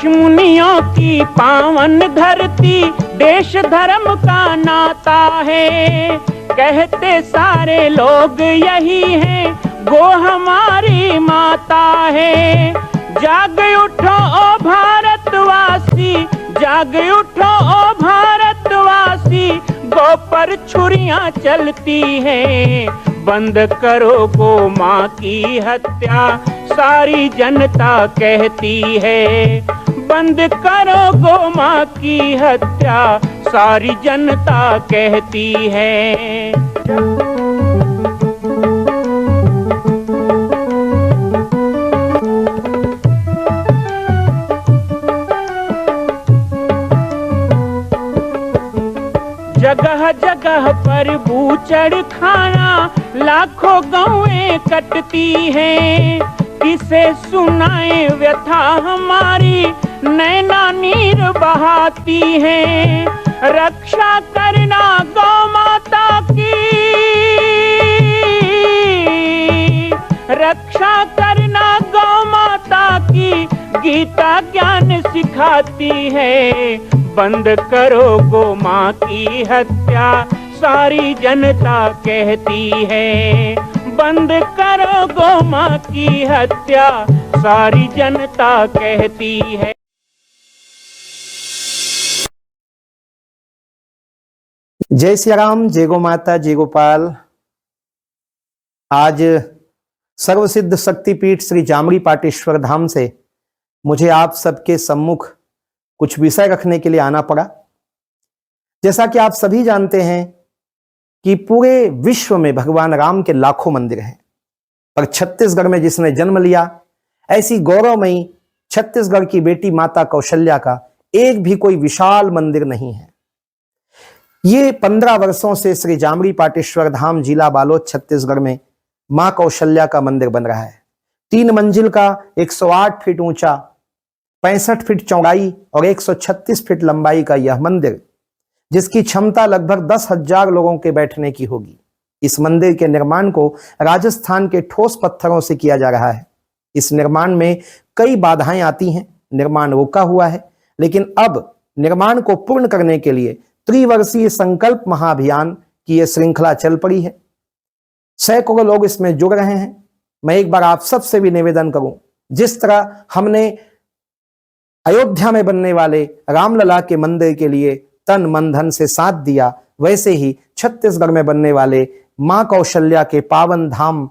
ऋषि मुनियों की पावन धरती, देश धर्म का नाता है। कहते सारे लोग यही हैं, गो हमारी माता है। जाग उठो ओ भारतवासी, जाग उठो ओ भारतवासी, गो पर छुरियां चलती हैं। बंद करो गो माँ की हत्या, सारी जनता कहती है। बंद करो गो माँ की हत्या, सारी जनता कहती है। जगह जगह पर बूचड़ खाना, लाखों गौएं कटती हैं। किसे सुनाए व्यथा हमारी, नैना नीर बहाती हैं। रक्षा करना गौ माता की, रक्षा करना गौ माता की, गीता ज्ञान सिखाती है। बंद करो गो माँ की हत्या, सारी जनता कहती है। बंद करो गो माँ की हत्या, सारी जनता कहती है। जय श्री राम, जय गो माता, जय गोपाल। आज सर्वसिद्ध शक्तिपीठ श्री जामरी पाटेश्वर धाम से मुझे आप सबके सम्मुख कुछ विषय रखने के लिए आना पड़ा। जैसा कि आप सभी जानते हैं कि पूरे विश्व में भगवान राम के लाखों मंदिर हैं, पर छत्तीसगढ़ में जिसने जन्म लिया, ऐसी गौरवमयी छत्तीसगढ़ की बेटी माता कौशल्या का एक भी कोई विशाल मंदिर नहीं है। ये 15 वर्षों से श्री जामरी पाटेश्वर धाम, जिला बालोद, छत्तीसगढ़ में मां कौशल्या का मंदिर बन रहा है। 3 मंजिल का 108 फीट ऊंचा, 65 फीट चौड़ाई और 136 फीट लंबाई का यह मंदिर, जिसकी क्षमता लगभग 10,000 लोगों के बैठने की होगी। इस मंदिर के निर्माण को राजस्थान के ठोस पत्थरों से किया जा रहा है। इस निर्माण में कई बाधाएं आती हैं, निर्माण रुका हुआ है, लेकिन अब निर्माण को पूर्ण करने के लिए त्रिवर्षीय संकल्प महाअभियान की यह श्रृंखला चल पड़ी है। सैकड़ों लोग इसमें जुड़ रहे हैं। मैं एक बार आप सबसे भी निवेदन करूं, जिस तरह हमने अयोध्या में बनने वाले रामलला के मंदिर के लिए तन मन धन से साथ दिया, वैसे ही छत्तीसगढ़ में बनने वाले मां कौशल्या के पावन धाम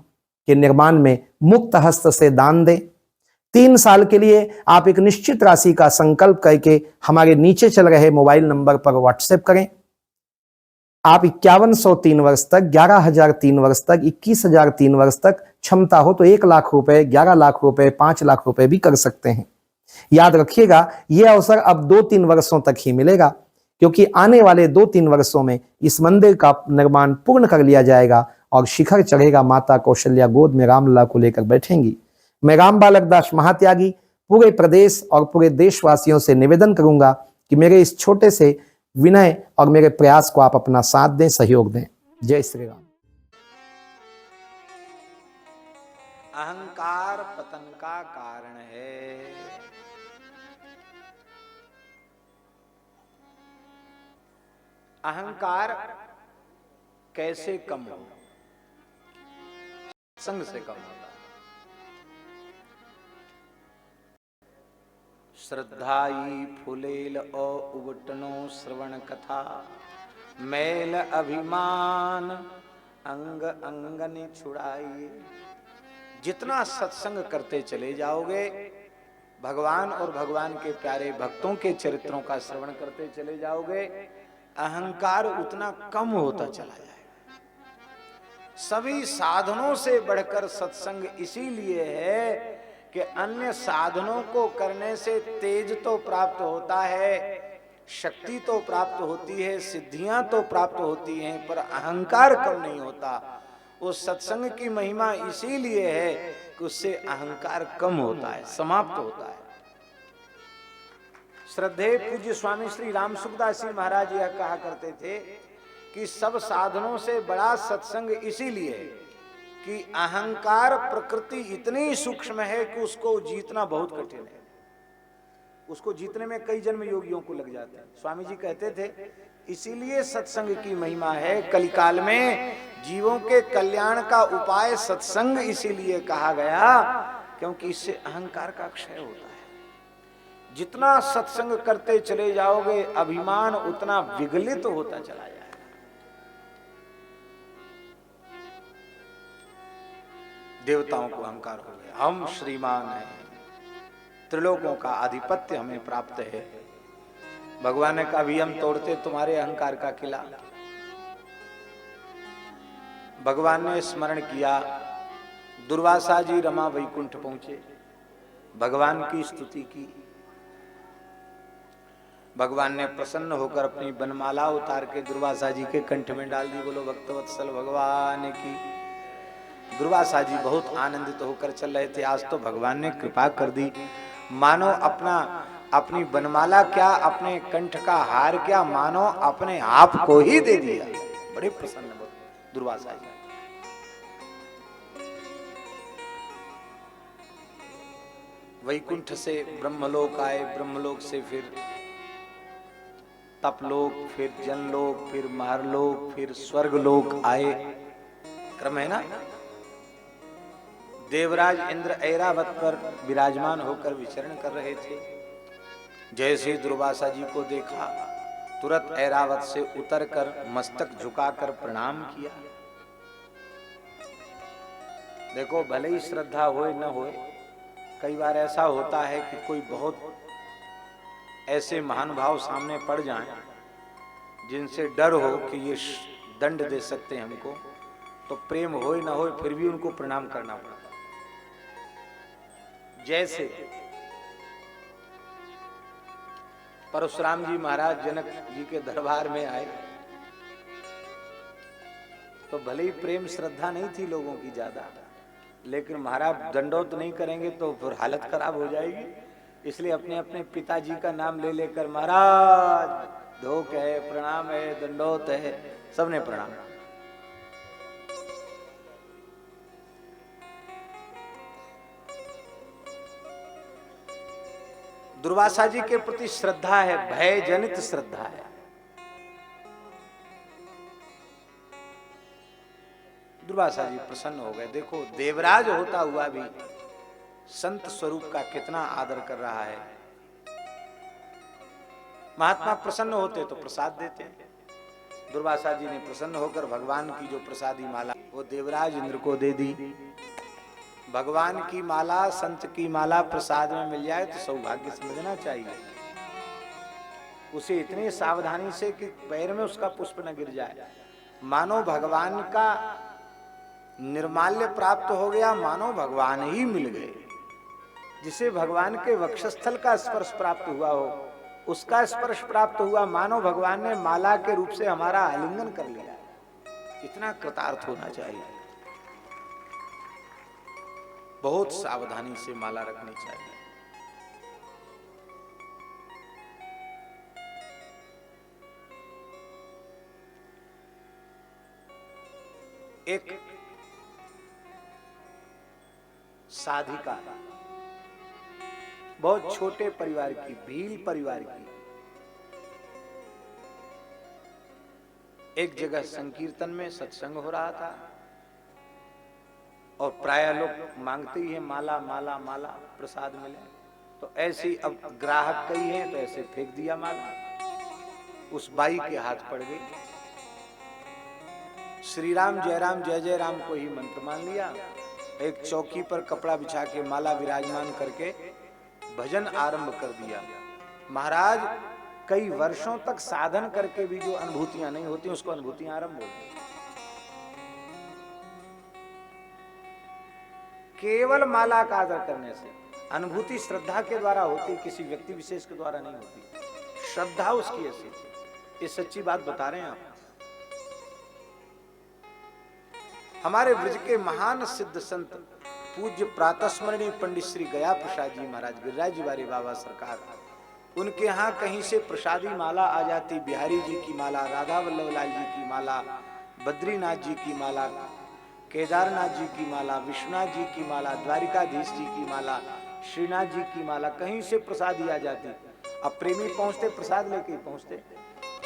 के निर्माण में मुक्त हस्त से दान दें। 3 साल के लिए आप एक निश्चित राशि का संकल्प करके हमारे नीचे चल रहे मोबाइल नंबर पर व्हाट्सएप करें। आप 5103 वर्ष तक, 11,003 वर्ष तक, 21,003 वर्ष तक, क्षमता हो तो 1 लाख रुपए, 11 लाख रुपए, 5 लाख रुपए भी कर सकते हैं। याद रखिएगा, यह अवसर अब 2-3 वर्षों तक ही मिलेगा, क्योंकि आने वाले 2-3 वर्षों में इस मंदिर का निर्माण पूर्ण कर लिया जाएगा और शिखर चढ़ेगा। माता कौशल्या गोद में रामलला को लेकर बैठेंगी। मैं राम बालक दास महात्यागी पूरे प्रदेश और पूरे देशवासियों से निवेदन करूंगा कि मेरे इस छोटे से विनय और मेरे प्रयास को आप अपना साथ दें, सहयोग दें। जय श्री राम। अहंकार पतन का कारण है। अहंकार कैसे कम हो? संग से कम होता है। श्रद्धाई फुलेल ओ उगटनो श्रवण कथा, मैल अभिमान अंग अंगनि छुड़ाई। जितना सत्संग करते चले जाओगे, भगवान और भगवान के प्यारे भक्तों के चरित्रों का श्रवण करते चले जाओगे, अहंकार उतना कम होता चला जाएगा। सभी साधनों से बढ़कर सत्संग इसीलिए है कि अन्य साधनों को करने से तेज तो प्राप्त होता है, शक्ति तो प्राप्त होती है, सिद्धियां तो प्राप्त होती हैं, पर अहंकार कम नहीं होता। उस सत्संग की महिमा इसीलिए है कि उससे अहंकार कम होता है, समाप्त होता है। श्रद्धेय पूज्य स्वामी श्री राम सुखदास जी महाराज यह कहा करते थे कि सब साधनों से बड़ा सत्संग इसीलिए है कि अहंकार प्रकृति इतनी सूक्ष्म है कि उसको जीतना बहुत कठिन है। उसको जीतने में कई जन्म योगियों को लग जाते हैं। स्वामी जी कहते थे इसीलिए सत्संग की महिमा है। कलिकाल में जीवों के कल्याण का उपाय सत्संग इसीलिए कहा गया क्योंकि इससे अहंकार का क्षय होता है। जितना सत्संग करते चले जाओगे अभिमान उतना विगलित होता चला जाएगा। देवताओं को अहंकार हो गया, हम श्रीमान हैं, त्रिलोकों का आधिपत्य हमें प्राप्त है। भगवान ने कहा भी हम तोड़ते तुम्हारे अहंकार का किला। भगवान ने स्मरण किया, दुर्वासा जी रमा वैकुंठ पहुंचे, भगवान की स्तुति की। भगवान ने प्रसन्न होकर अपनी बनमाला उतार के दुर्वासा जी के कंठ में डाल दी। बोलो भक्तवत्सल भगवान की। दुर्वासा जी बहुत आनंदित होकर चल रहे थे। आज तो भगवान ने कृपा कर दी, मानो अपनी बनमाला क्या, अपने कंठ का हार क्या, मानो अपने आप को ही दे दिया। बड़े प्रसन्न दुर्वासा जी। वैकुंठ से ब्रह्मलोक आए, ब्रह्मलोक से फिर तपलोक, फिर जनलोक, फिर महरलोक, फिर स्वर्गलोक आए। क्रम है ना। देवराज इंद्र ऐरावत पर विराजमान होकर विचरण कर रहे थे। जैसे दुर्वासा जी को देखा तुरंत ऐरावत से उतरकर मस्तक झुकाकर प्रणाम किया। देखो भले ही श्रद्धा होए न होए, कई बार ऐसा होता है कि कोई बहुत ऐसे महान भाव सामने पड़ जाएं जिनसे डर हो कि ये दंड दे सकते हैं हमको, तो प्रेम होए न होए फिर भी उनको प्रणाम करना पड़ता। जैसे परशुराम जी महाराज जनक जी के दरबार में आए तो भले ही प्रेम श्रद्धा नहीं थी लोगों की ज्यादा, लेकिन महाराज दंडोत नहीं करेंगे तो फिर हालत खराब हो जाएगी। इसलिए अपने अपने पिताजी का नाम ले लेकर महाराज धोख है, प्रणाम है, दंडोत है, सबने प्रणाम। दुर्वासा जी के प्रति श्रद्धा है, भय जनित श्रद्धा है। दुर्वासा जी प्रसन्न हो गए। देखो देवराज होता हुआ भी संत स्वरूप का कितना आदर कर रहा है। महात्मा प्रसन्न होते तो प्रसाद देते। दुर्वासा जी ने प्रसन्न होकर भगवान की जो प्रसादी माला वो देवराज इंद्र को दे दी। भगवान की माला, संत की माला प्रसाद में मिल जाए तो सौभाग्य समझना चाहिए। उसे इतनी सावधानी से कि पैर में उसका पुष्प न गिर जाए, मानो भगवान का निर्माल्य प्राप्त हो गया, मानो भगवान ही मिल गए। जिसे भगवान के वक्षस्थल का स्पर्श प्राप्त हुआ हो, उसका स्पर्श प्राप्त हुआ, मानो भगवान ने माला के रूप से हमारा आलिंगन कर लिया। इतना कृतार्थ होना चाहिए। बहुत सावधानी से माला रखनी चाहिए। एक साधिका बहुत छोटे परिवार की, भील परिवार की, एक जगह संकीर्तन में सत्संग हो रहा था और प्राय लोग मांगते ही है माला माला माला, प्रसाद मिले। तो ऐसे अब ग्राहक कई हैं तो ऐसे फेंक दिया माला, उस बाई के हाथ पड़ गई। श्री राम जय जय राम को ही मंत्र मान लिया। एक चौकी पर कपड़ा बिछा के माला विराजमान करके भजन आरंभ कर दिया। महाराज कई वर्षों तक साधन करके भी जो अनुभूतियां नहीं होती उसको अनुभूतियां आरंभ होती। केवल माला का आदर करने से अनुभूति श्रद्धा के द्वारा होती, किसी व्यक्ति विशेष के द्वारा नहीं होती। श्रद्धा उसकी ऐसी थी। ये सच्ची बात बता रहे हैं आप। हमारे ब्रज के महान सिद्ध संत पूज्य प्रातस्मरणीय पंडित श्री गया प्रसाद जी महाराज गिरिराज जी वाले बाबा सरकार, उनके यहाँ कहीं से प्रसादी माला आ जाती। बिहारी जी की माला, राधा वल्लभ लाल जी की माला, बद्रीनाथ जी की माला, केदारनाथ जी की माला, विश्वनाथ जी की माला, द्वारिकाधीश जी की माला, श्रीनाथ जी की माला, कहीं से प्रसाद ही आ जाती। अब प्रेमी पहुंचते प्रसाद लेके ही पहुंचते,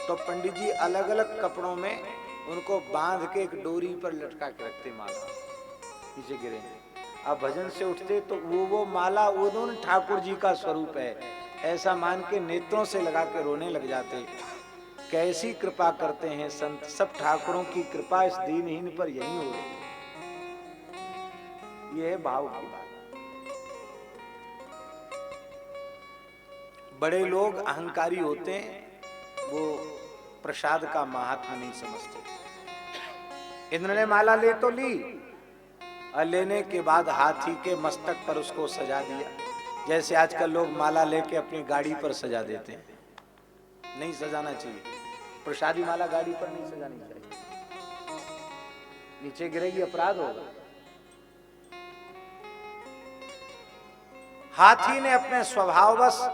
तो पंडित जी अलग अलग कपड़ों में उनको बांध के एक डोरी पर लटका के रखते माला, नीचे गिरे। अब भजन से उठते तो वो माला उन्होंने ठाकुर जी का स्वरूप है ऐसा मान के नेत्रों से लगा के रोने लग जाते। कैसी कृपा करते हैं संत, सब ठाकुरों की कृपा इस दीनहीन पर यही हो रही है। ये है भाव की बात। बड़े लोग अहंकारी होते हैं, वो प्रसाद का महात्मा नहीं समझते। इंद्र ने माला ले तो ली, और लेने के बाद हाथी के मस्तक पर उसको सजा दिया, जैसे आजकल लोग माला लेके अपनी गाड़ी पर सजा देते हैं। नहीं सजाना चाहिए, प्रसादी माला गाड़ी पर नहीं सजानी चाहिए, नीचे गिरेगी अपराध होगा। हाथी ने अपने स्वभाववश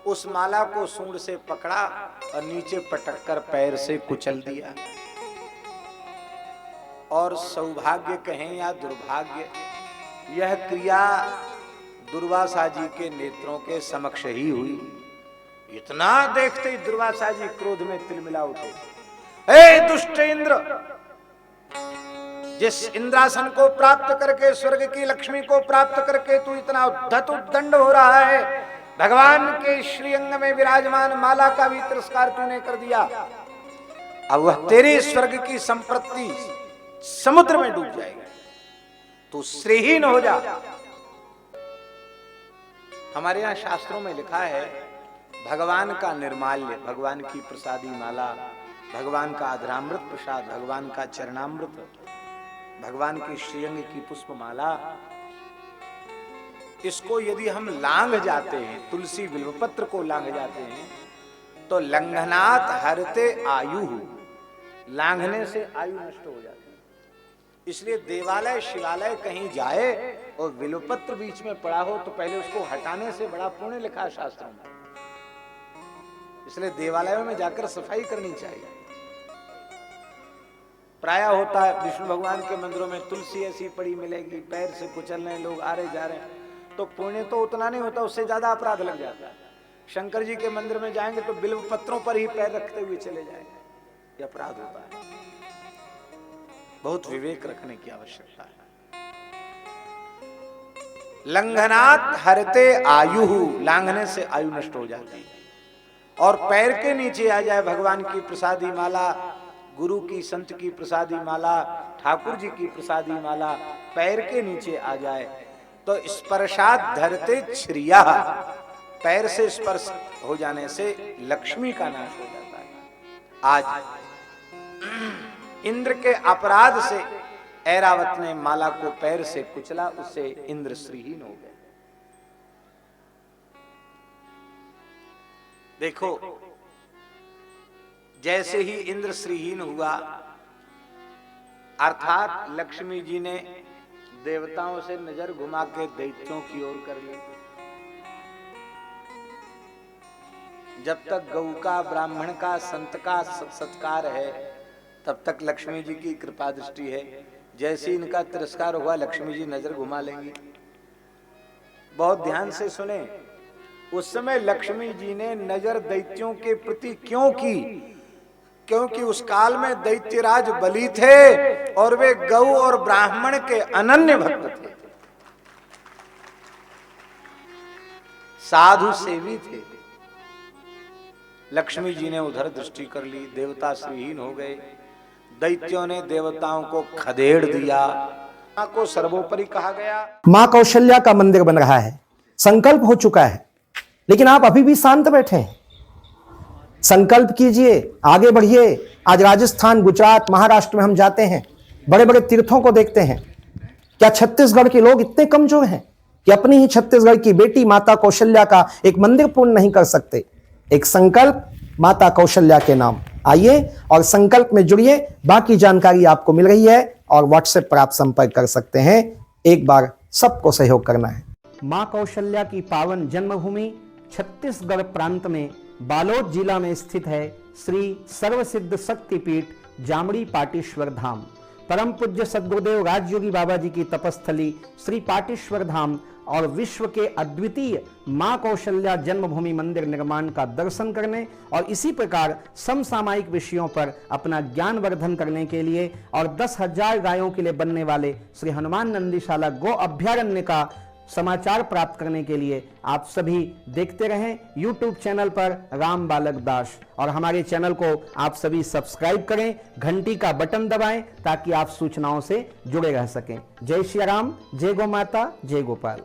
उस माला को सूंड से पकड़ा और नीचे पटककर पैर से कुचल दिया। और सौभाग्य कहें या दुर्भाग्य, यह क्रिया दुर्वासा जी के नेत्रों के समक्ष ही हुई। इतना देखते ही दुर्वासा जी क्रोध में तिलमिला उठे। हे दुष्ट इंद्र, जिस इंद्रासन को प्राप्त करके, स्वर्ग की लक्ष्मी को प्राप्त करके तू इतना उद्धत उद्दंड हो रहा है, भगवान के श्रीअंग में विराजमान माला का भी तिरस्कार तूने कर दिया। अब वह तेरे स्वर्ग की संपत्ति समुद्र में डूब जाएगी, तू श्रीहीन हो जा। हमारे यहाँ शास्त्रों में लिखा है, भगवान का निर्माल्य, भगवान की प्रसादी माला, भगवान का अधरामृत प्रसाद, भगवान का चरणामृत, भगवान की श्रीअंग की पुष्पमाला, इसको यदि हम लांघ जाते हैं, तुलसी बिल्वपत्र को लांघ जाते हैं, तो लंघनात् हरते आयु, लांघने से आयु नष्ट हो जाती है। इसलिए देवालय शिवालय कहीं जाए और बिल्वपत्र बीच में पड़ा हो तो पहले उसको हटाने से बड़ा पुण्य लिखा है शास्त्रों में। इसलिए देवालयों में जाकर सफाई करनी चाहिए। प्राय होता है विष्णु भगवान के मंदिरों में तुलसी ऐसी पड़ी मिलेगी, पैर से कुचल रहे लोग, आ रहे जा रहे हैं, तो पुण्य तो उतना नहीं होता, उससे ज्यादा अपराध लग जाता है। शंकर जी के मंदिर में जाएंगे तो बिल्व पत्रों पर ही पैर रखते हुए चले जाएंगे, ये अपराध होता है। बहुत विवेक रखने की आवश्यकता है। लंघनात् हरते आयु, लांघने से आयु नष्ट हो जाती है। और पैर के नीचे आ जाए भगवान की प्रसादी माला, गुरु की संत की प्रसादी माला, ठाकुर जी की प्रसादी माला पैर के नीचे आ जाए तो स्पर्शात् धरते श्रिया, पैर से स्पर्श हो जाने से लक्ष्मी का नाश हो जाता है। आज इंद्र के अपराध से ऐरावत ने माला को पैर से कुचला, उससे इंद्र श्रीहीन हो गए। देखो, जैसे ही इंद्र श्रीहीन हुआ, अर्थात लक्ष्मी जी ने देवताओं से नजर घुमा के दैत्यों की ओर कर ली। जब तक गौ का, ब्राह्मण का, संत का सत्कार है, तब तक लक्ष्मी जी की कृपा दृष्टि है। जैसे इनका तिरस्कार हुआ, लक्ष्मी जी नजर घुमा लेंगी। बहुत ध्यान से सुने, उस समय लक्ष्मी जी ने नजर दैत्यों के प्रति क्यों की? क्योंकि उस काल में दैत्यराज बलि थे और वे गौ और ब्राह्मण के अनन्य भक्त थे, साधु सेवी थे। लक्ष्मी जी ने उधर दृष्टि कर ली, देवता श्रीहीन हो गए। दैत्यों ने देवताओं को खदेड़ दिया। मां को सर्वोपरि कहा गया। मां कौशल्या का मंदिर बन रहा है, संकल्प हो चुका है, लेकिन आप अभी भी शांत बैठे हैं। संकल्प कीजिए, आगे बढ़िए। आज राजस्थान, गुजरात, महाराष्ट्र में हम जाते हैं, बड़े बड़े तीर्थों को देखते हैं। क्या छत्तीसगढ़ के लोग इतने कमजोर हैं कि अपनी ही छत्तीसगढ़ की बेटी माता कौशल्या का एक मंदिर पूर्ण नहीं कर सकते? एक संकल्प माता कौशल्या के नाम। आइए और संकल्प में जुड़िए। बाकी जानकारी आपको मिल रही है और व्हाट्सएप पर आप संपर्क कर सकते हैं। एक बार सबको सहयोग करना है। मां कौशल्या की पावन जन्मभूमि छत्तीसगढ़ प्रांत में बालोद जिला में स्थित है श्री सर्वसिद्ध शक्तिपीठ जामड़ी पाटेश्वर धाम। परम पूज्य सद्गुरुदेव राजयोगी बाबा जी की तपस्थली श्री पाटेश्वर धाम और विश्व के अद्वितीय मां कौशल्या जन्मभूमि मंदिर निर्माण का दर्शन करने और इसी प्रकार समसामयिक विषयों पर अपना ज्ञान वर्धन करने के लिए और 10,000 गायों के लिए बनने वाले श्री हनुमान नंदीशाला गो अभ्यारण्य का समाचार प्राप्त करने के लिए आप सभी देखते रहें YouTube चैनल पर राम बालक दास, और हमारे चैनल को आप सभी सब्सक्राइब करें, घंटी का बटन दबाएं ताकि आप सूचनाओं से जुड़े रह सकें। जय श्री राम, जय गौ माता, जय गोपाल।